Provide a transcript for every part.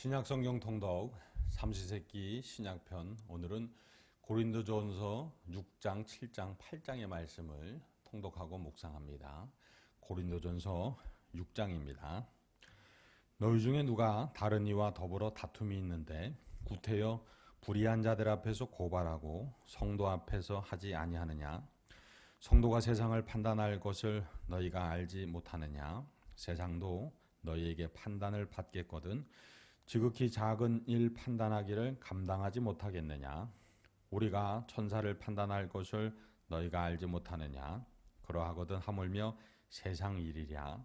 신약성경 통독 삼시세끼 신약편. 오늘은 고린도전서 6장, 7장, 8장의 말씀을 통독하고 묵상합니다. 고린도전서 6장입니다. 너희 중에 누가 다른 이와 더불어 다툼이 있는데 구태여 불의한 자들 앞에서 고발하고 성도 앞에서 하지 아니하느냐? 성도가 세상을 판단할 것을 너희가 알지 못하느냐? 세상도 너희에게 판단을 받겠거든 지극히 작은 일 판단하기를 감당하지 못하겠느냐? 우리가 천사를 판단할 것을 너희가 알지 못하느냐? 그러하거든 하물며 세상 일이랴.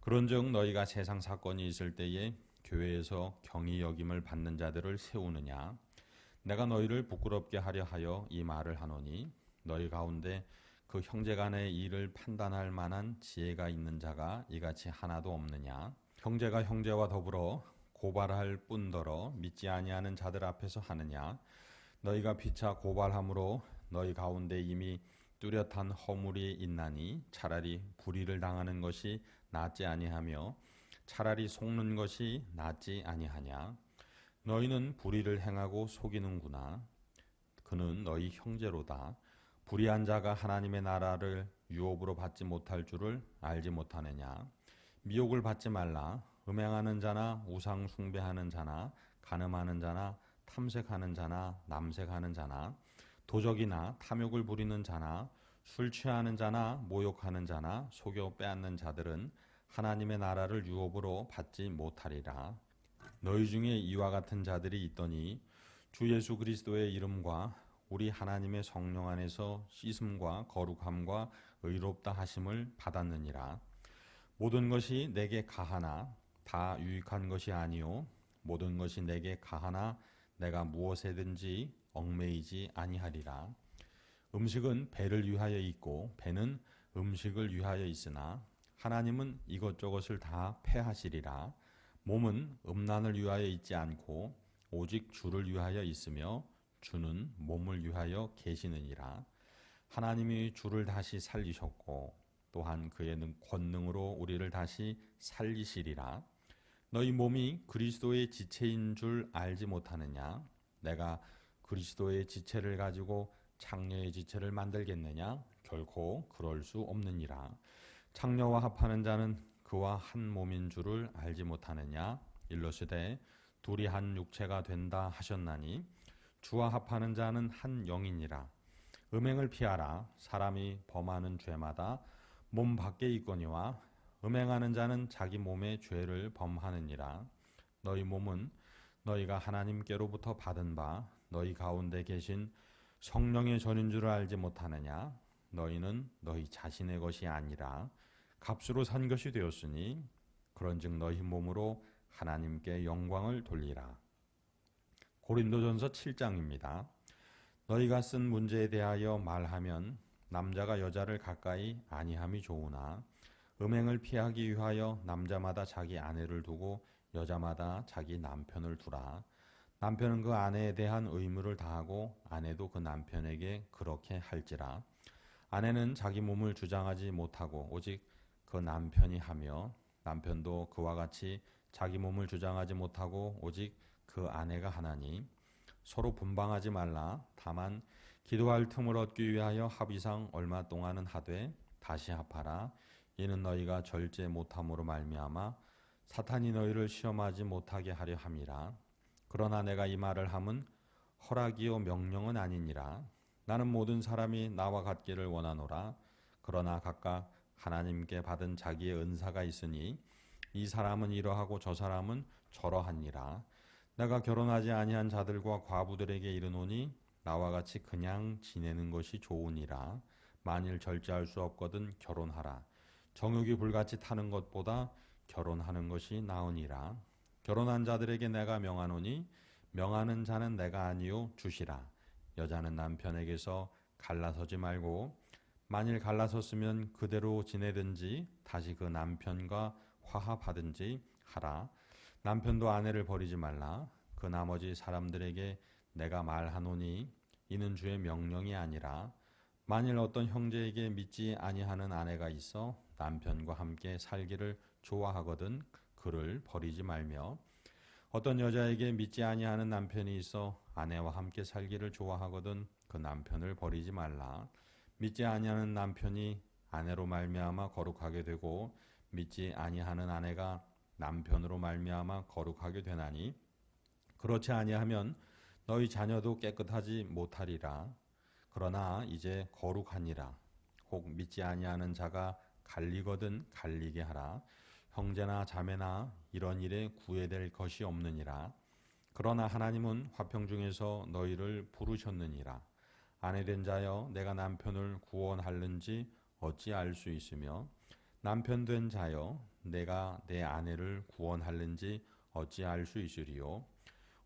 그런즉 너희가 세상 사건이 있을 때에 교회에서 경히 여김을 받는 자들을 세우느냐? 내가 너희를 부끄럽게 하려 하여 이 말을 하노니 너희 가운데 그 형제간의 일을 판단할 만한 지혜가 있는 자가 이같이 하나도 없느냐? 형제가 형제와 더불어 고발할 뿐더러 믿지 아니하는 자들 앞에서 하느냐? 너희가 피차 고발함으로 너희 가운데 이미 뚜렷한 허물이 있나니 차라리 불의를 당하는 것이 낫지 아니하며 차라리 속는 것이 낫지 아니하냐? 너희는 불의를 행하고 속이는구나. 그는 너희 형제로다. 불의한 자가 하나님의 나라를 유업으로 받지 못할 줄을 알지 못하느냐? 미혹을 받지 말라. 음행하는 자나 우상 숭배하는 자나 간음하는 자나 탐색하는 자나 남색하는 자나 도적이나 탐욕을 부리는 자나 술 취하는 자나 모욕하는 자나 속여 빼앗는 자들은 하나님의 나라를 유업으로 받지 못하리라. 너희 중에 이와 같은 자들이 있더니 주 예수 그리스도의 이름과 우리 하나님의 성령 안에서 씻음과 거룩함과 의롭다 하심을 받았느니라. 모든 것이 내게 가하나 다 유익한 것이 아니요 모든 것이 내게 가하나 내가 무엇에든지 얽매이지 아니하리라. 음식은 배를 위하여 있고 배는 음식을 위하여 있으나 하나님은 이것저것을 다 패하시리라. 몸은 음란을 위하여 있지 않고 오직 주를 위하여 있으며 주는 몸을 위하여 계시느니라. 하나님이 주를 다시 살리셨고 또한 그의 권능으로 우리를 다시 살리시리라. 너희 몸이 그리스도의 지체인 줄 알지 못하느냐? 내가 그리스도의 지체를 가지고 창녀의 지체를 만들겠느냐? 결코 그럴 수 없느니라. 창녀와 합하는 자는 그와 한 몸인 줄을 알지 못하느냐? 일러스되 둘이 한 육체가 된다 하셨나니 주와 합하는 자는 한 영이니라. 음행을 피하라. 사람이 범하는 죄마다 몸 밖에 있거니와 음행하는 자는 자기 몸의 죄를 범하느니라. 너희 몸은 너희가 하나님께로부터 받은 바 너희 가운데 계신 성령의 전인 줄을 알지 못하느냐? 너희는 너희 자신의 것이 아니라 값으로 산 것이 되었으니 그런즉 너희 몸으로 하나님께 영광을 돌리라. 고린도전서 7장입니다. 너희가 쓴 문제에 대하여 말하면 남자가 여자를 가까이 아니함이 좋으나 음행을 피하기 위하여 남자마다 자기 아내를 두고 여자마다 자기 남편을 두라. 남편은 그 아내에 대한 의무를 다하고 아내도 그 남편에게 그렇게 할지라. 아내는 자기 몸을 주장하지 못하고 오직 그 남편이 하며 남편도 그와 같이 자기 몸을 주장하지 못하고 오직 그 아내가 하나니 서로 분방하지 말라. 다만 기도할 틈을 얻기 위하여 합의상 얼마 동안은 하되 다시 합하라. 이는 너희가 절제 못함으로 말미암아 사탄이 너희를 시험하지 못하게 하려 함이라. 그러나 내가 이 말을 함은 허락이요 명령은 아니니라. 나는 모든 사람이 나와 같기를 원하노라. 그러나 각각 하나님께 받은 자기의 은사가 있으니 이 사람은 이러하고 저 사람은 저러하니라. 내가 결혼하지 아니한 자들과 과부들에게 이르노니 나와 같이 그냥 지내는 것이 좋으니라. 만일 절제할 수 없거든 결혼하라. 정욕이 불같이 타는 것보다 결혼하는 것이 나으니라. 결혼한 자들에게 내가 명하노니 명하는 자는 내가 아니요 주시라. 여자는 남편에게서 갈라서지 말고 만일 갈라섰으면 그대로 지내든지 다시 그 남편과 화합하든지 하라. 남편도 아내를 버리지 말라. 그 나머지 사람들에게 내가 말하노니 이는 주의 명령이 아니라 만일 어떤 형제에게 믿지 아니하는 아내가 있어 남편과 함께 살기를 좋아하거든 그를 버리지 말며 어떤 여자에게 믿지 아니하는 남편이 있어 아내와 함께 살기를 좋아하거든 그 남편을 버리지 말라. 믿지 아니하는 남편이 아내로 말미암아 거룩하게 되고 믿지 아니하는 아내가 남편으로 말미암아 거룩하게 되나니 그렇지 아니하면 너희 자녀도 깨끗하지 못하리라. 그러나 이제 거룩하니라. 혹 믿지 아니하는 자가 갈리거든 갈리게 하라. 형제나 자매나 이런 일에 구애될 것이 없느니라. 그러나 하나님은 화평 중에서 너희를 부르셨느니라. 아내된 자여 내가 남편을 구원할는지 어찌 알 수 있으며 남편 된 자여 내가 내 아내를 구원할는지 어찌 알 수 있으리요.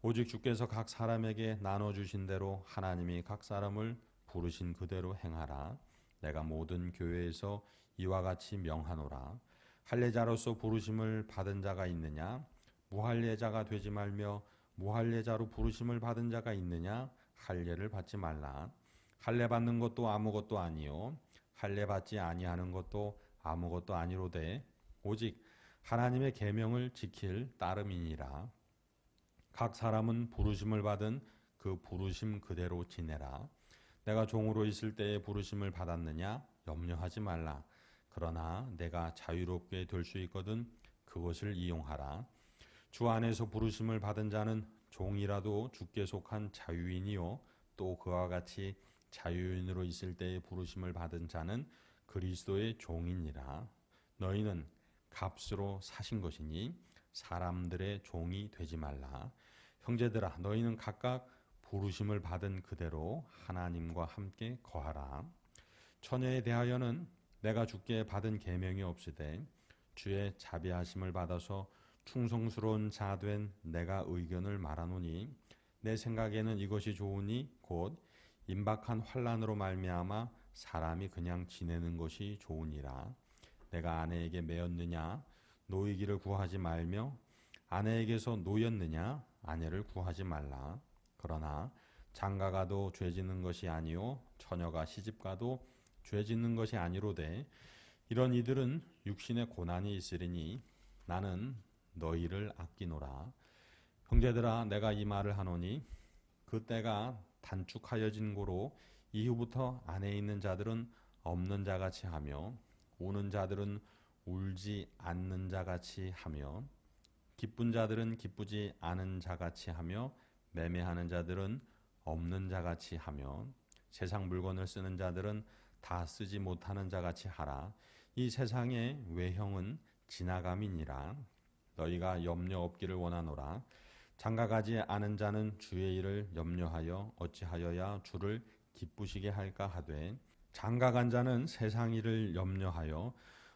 오직 주께서 각 사람에게 나눠주신 대로 하나님이 각 사람을 부르신 그대로 행하라. 내가 모든 교회에서 이와 같이 명하노라. 할례자로서 부르심을 받은 자가 있느냐? 무할례자가 되지 말며 무할례자로 부르심을 받은 자가 있느냐? 할례를 받지 말라. 할례 받는 것도 아무것도 아니요 할례 받지 아니하는 것도 아무것도 아니로되 오직 하나님의 계명을 지킬 따름이니라. 각 사람은 부르심을 받은 그 부르심 그대로 지내라. 내가 종으로 있을 때에 부르심을 받았느냐? 염려하지 말라. 그러나 내가 자유롭게 될 수 있거든 그것을 이용하라. 주 안에서 부르심을 받은 자는 종이라도 주께 속한 자유인이요 또 그와 같이 자유인으로 있을 때에 부르심을 받은 자는 그리스도의 종이니라. 너희는 값으로 사신 것이니 사람들의 종이 되지 말라. 형제들아 너희는 각각 부르심을 받은 그대로 하나님과 함께 거하라. 처녀에 대하여는 내가 주께 받은 계명이 없으되 주의 자비하심을 받아서 충성스러운 자 된 내가 의견을 말하노니 내 생각에는 이것이 좋으니 곧 임박한 환난으로 말미암아 사람이 그냥 지내는 것이 좋으니라. 내가 아내에게 매였느냐 노이기를 구하지 말며 아내에게서 노였느냐 아내를 구하지 말라. 그러나 장가가도 죄짓는 것이 아니요 처녀가 시집가도 죄짓는 것이 아니로되 이런 이들은 육신의 고난이 있으리니 나는 너희를 아끼노라. 형제들아 내가 이 말을 하노니 그 때가 단축하여진 고로 이후부터 안에 있는 자들은 없는 자같이 하며 우는 자들은 울지 않는 자같이 하며 기쁜 자들은 기쁘지 않은 자같이 하며 매매하는 자들은 없는 자같이 하며 세상 물건을 쓰는 자들은 다 쓰지 못하는 자같이 하라. 이 세상의 외형은 지나감이니라. 너희가 염려 없기를 원하노라. 장가가지 않은 자는 주의 일을 염려하여 어찌하여야 주를 기쁘시게 할까 하되 장가간 자는 세상 일을 염려하여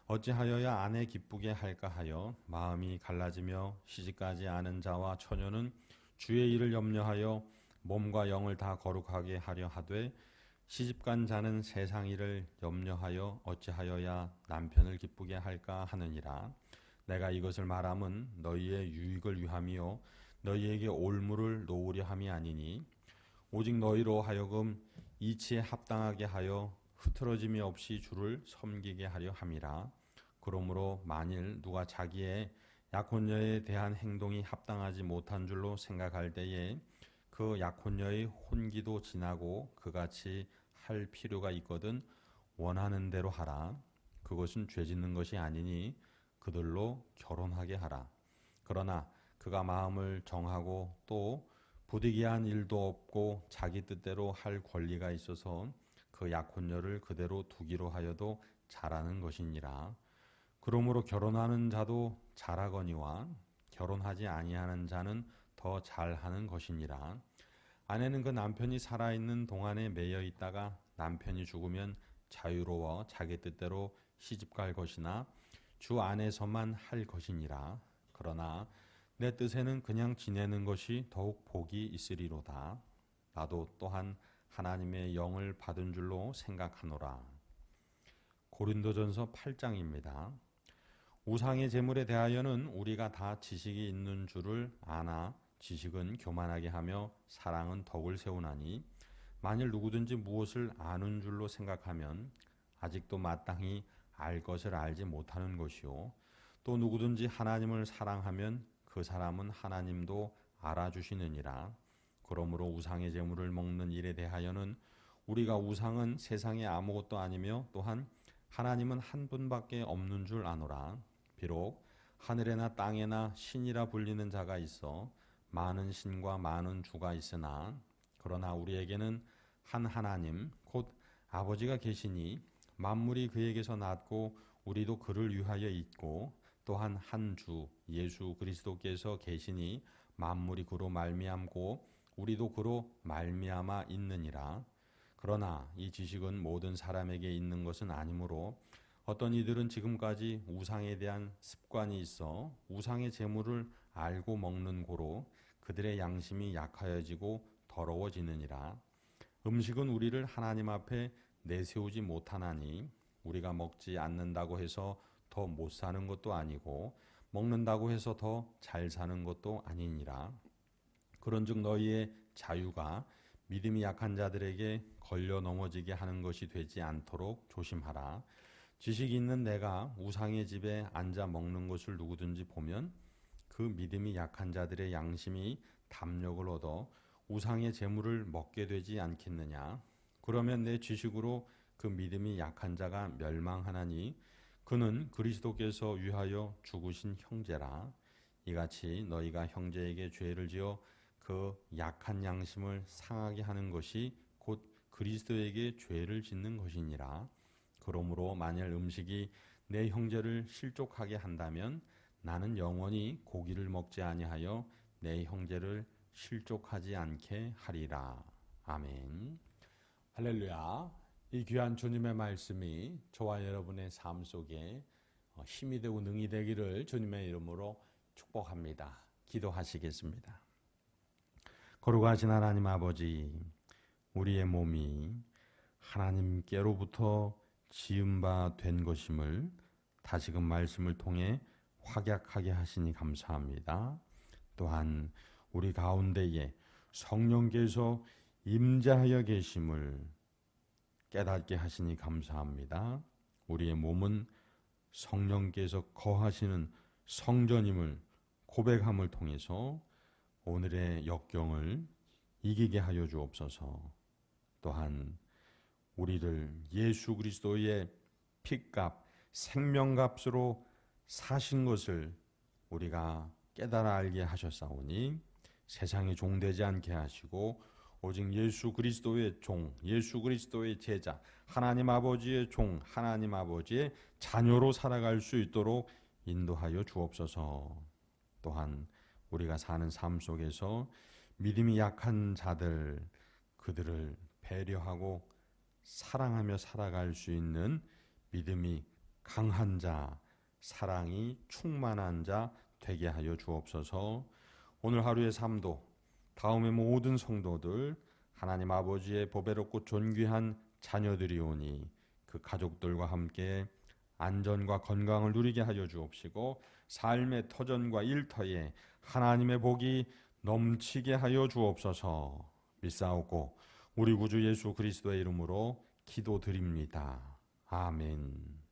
어찌하여야 아내 기쁘게 할까 하여 마음이 갈라지며 시집가지 않은 자와 처녀는 주의 일을 염려하여 몸과 영을 다 거룩하게 하려 하되 시집간 자는 세상 일을 염려하여 어찌하여야 남편을 기쁘게 할까 하느니라. 내가 이것을 말함은 너희의 유익을 위함이요 너희에게 올무를 놓으려 함이 아니니 오직 너희로 하여금 이치에 합당하게 하여 흐트러짐이 없이 주를 섬기게 하려 함이라. 그러므로 만일 누가 자기의 약혼녀에 대한 행동이 합당하지 못한 줄로 생각할 때에 그 약혼녀의 혼기도 지나고 그같이 할 필요가 있거든 원하는 대로 하라. 그것은 죄짓는 것이 아니니 그들로 결혼하게 하라. 그러나 그가 마음을 정하고 또 부득이한 일도 없고 자기 뜻대로 할 권리가 있어서 그 약혼녀를 그대로 두기로 하여도 잘하는 것이니라. 그러므로 결혼하는 자도 잘하거니와 결혼하지 아니하는 자는 더 잘하는 것이니라. 아내는 그 남편이 살아있는 동안에 매여 있다가 남편이 죽으면 자유로워 자기 뜻대로 시집갈 것이나 주 안에서만 할 것이니라. 그러나 내 뜻에는 그냥 지내는 것이 더욱 복이 있으리로다. 나도 또한 하나님의 영을 받은 줄로 생각하노라. 고린도전서 8장입니다. 우상의 제물에 대하여는 우리가 다 지식이 있는 줄을 아나 지식은 교만하게 하며 사랑은 덕을 세우나니 만일 누구든지 무엇을 아는 줄로 생각하면 아직도 마땅히 알 것을 알지 못하는 것이요 또 누구든지 하나님을 사랑하면 그 사람은 하나님도 알아주시느니라. 그러므로 우상의 제물을 먹는 일에 대하여는 우리가 우상은 세상에 아무것도 아니며 또한 하나님은 한 분밖에 없는 줄 아노라. 비록 하늘에나 땅에나 신이라 불리는 자가 있어 많은 신과 많은 주가 있으나 그러나 우리에게는 한 하나님 곧 아버지가 계시니 만물이 그에게서 났고 우리도 그를 위하여 있고 또한 한 주 예수 그리스도께서 계시니 만물이 그로 말미암고 우리도 그로 말미암아 있느니라. 그러나 이 지식은 모든 사람에게 있는 것은 아니므로 어떤 이들은 지금까지 우상에 대한 습관이 있어 우상의 제물을 알고 먹는 고로 그들의 양심이 약하여지고 더러워지느니라. 음식은 우리를 하나님 앞에 내세우지 못하나니 우리가 먹지 않는다고 해서 더 못 사는 것도 아니고 먹는다고 해서 더 잘 사는 것도 아니니라. 그런즉 너희의 자유가 믿음이 약한 자들에게 걸려 넘어지게 하는 것이 되지 않도록 조심하라. 지식이 있는 내가 우상의 집에 앉아 먹는 것을 누구든지 보면 그 믿음이 약한 자들의 양심이 담력을 얻어 우상의 제물을 먹게 되지 않겠느냐. 그러면 내 지식으로 그 믿음이 약한 자가 멸망하나니 그는 그리스도께서 위하여 죽으신 형제라. 이같이 너희가 형제에게 죄를 지어 그 약한 양심을 상하게 하는 것이 곧 그리스도에게 죄를 짓는 것이니라. 그러므로 만일 음식이 내 형제를 실족하게 한다면 나는 영원히 고기를 먹지 아니하여 내 형제를 실족하지 않게 하리라. 아멘. 할렐루야. 이 귀한 주님의 말씀이 저와 여러분의 삶 속에 힘이 되고 능이 되기를 주님의 이름으로 축복합니다. 기도하시겠습니다. 거룩하신 하나님 아버지, 우리의 몸이 하나님께로부터 지은 바 된 것임을 다시금 말씀을 통해 확약하게 하시니 감사합니다. 또한 우리 가운데에 성령께서 임재하여 계심을 깨닫게 하시니 감사합니다. 우리의 몸은 성령께서 거하시는 성전임을 고백함을 통해서 오늘의 역경을 이기게 하여 주옵소서. 또한 우리를 예수 그리스도의 피값, 생명값으로 사신 것을 우리가 깨달아 알게 하셨사오니 세상에 종되지 않게 하시고 오직 예수 그리스도의 종, 예수 그리스도의 제자, 하나님 아버지의 종, 하나님 아버지의 자녀로 살아갈 수 있도록 인도하여 주옵소서. 또한 우리가 사는 삶 속에서 믿음이 약한 자들, 그들을 배려하고 사랑하며 살아갈 수 있는 믿음이 강한 자, 사랑이 충만한 자 되게 하여 주옵소서. 오늘 하루의 삶도 다음의 모든 성도들 하나님 아버지의 보배롭고 존귀한 자녀들이오니 그 가족들과 함께 안전과 건강을 누리게 하여 주옵시고 삶의 터전과 일터에 하나님의 복이 넘치게 하여 주옵소서. 믿사옵고 우리 구주 예수 그리스도의 이름으로 기도드립니다. 아멘.